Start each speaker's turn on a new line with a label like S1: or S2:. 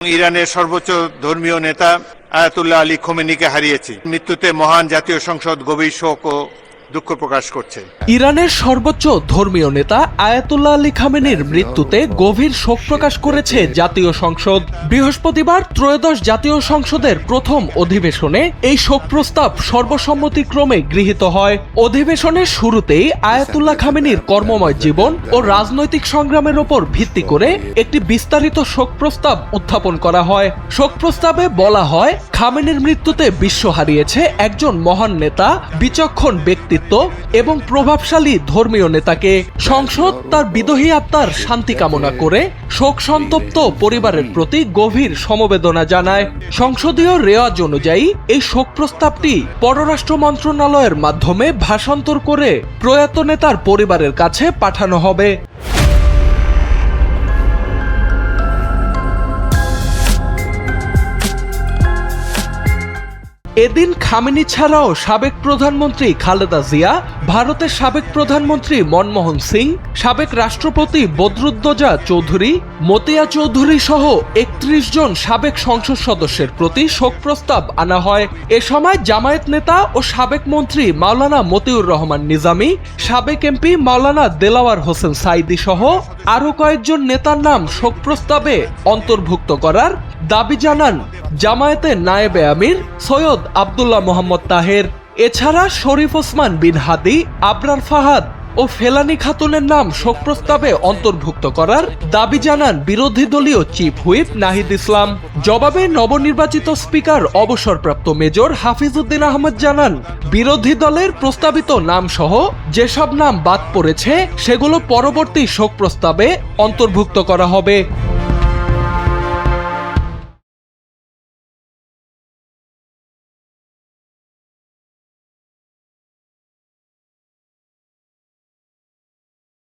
S1: ইরানের সর্বোচ্চ ধর্মীয় নেতা আয়াতুল্লাহ আলী খোমেনিকে হারিয়েছি। মৃত্যুতে মহান জাতীয় সংসদ গভীর শোক ও দুঃখ প্রকাশ করছে।
S2: ইরানের সর্বোচ্চ ধর্মীয় নেতা আয়াতুল্লাহ আলী খামেনির মৃত্যুতে গভীর শোক প্রকাশ করেছে জাতীয় সংসদ। বৃহস্পতিবার ত্রয়োদশ জাতীয় সংসদের প্রথম অধিবেশনে এই শোক প্রস্তাব সর্বসম্মতিক্রমে গৃহীত হয়। অধিবেশনের শুরুতেই আয়াতুল্লাহ খামেনির কর্মময় জীবন ও রাজনৈতিক সংগ্রামের ওপর ভিত্তি করে একটি বিস্তারিত শোক প্রস্তাব উত্থাপন করা হয়। শোক প্রস্তাবে বলা হয়, খামেনির মৃত্যুতে বিশ্ব হারিয়েছে একজন মহান নেতা, বিচক্ষণ ব্যক্তিত্ব এবং প্রভাবশালী ধর্মীয় নেতাকে। সংসদ তার বিদেহী আত্মার শান্তি কামনা করে শোক সন্তপ্ত পরিবারের প্রতি গভীর সমবেদনা জানায়। সংসদীয় রেওয়াজ অনুযায়ী এই শোক প্রস্তাবটি পররাষ্ট্র মন্ত্রণালয়ের মাধ্যমে ভাষান্তর করে প্রয়াত নেতার পরিবারের কাছে পাঠানো হবে। এদিন খামেনি ছাড়াও সাবেক প্রধানমন্ত্রী খালেদা জিয়া, ভারতের সাবেক প্রধানমন্ত্রী মনমোহন সিং, সাবেক রাষ্ট্রপতি বদরুদ্দোজা চৌধুরী, মতিয়া চৌধুরী সহ ৩১ জন সাবেক সংসদ সদস্যের প্রতি শোক প্রস্তাব আনা হয়। এ সময় জামায়াত নেতা ও সাবেক মন্ত্রী মাওলানা মতিউর রহমান নিজামী, সাবেক এমপি মাওলানা দেলাওয়ার হোসেন সাইদি সহ আরো কয়েকজন নেতার নাম শোক প্রস্তাবে অন্তর্ভুক্ত করার দাবি জানান জামায়াতের নায়েবে আমির সৈয়দ আব্দুল্লাহ মোহাম্মদ তাহের। এছাড়া শরীফ ওসমান বিন হাদি, আবরার ফাহাদ ও ফেলানি খাতুনের নাম শোক প্রস্তাবে অন্তর্ভুক্ত করার দাবি জানান বিরোধী দলীয় চিফ হুইপ নাহিদ ইসলাম। জবাবে নবনির্বাচিত স্পিকার অবসরপ্রাপ্ত মেজর হাফিজউদ্দিন আহমেদ জানান, বিরোধী দলের প্রস্তাবিত নাম সহ যেসব নাম বাদ পড়েছে সেগুলো পরবর্তী শোক প্রস্তাবে অন্তর্ভুক্ত করা হবে।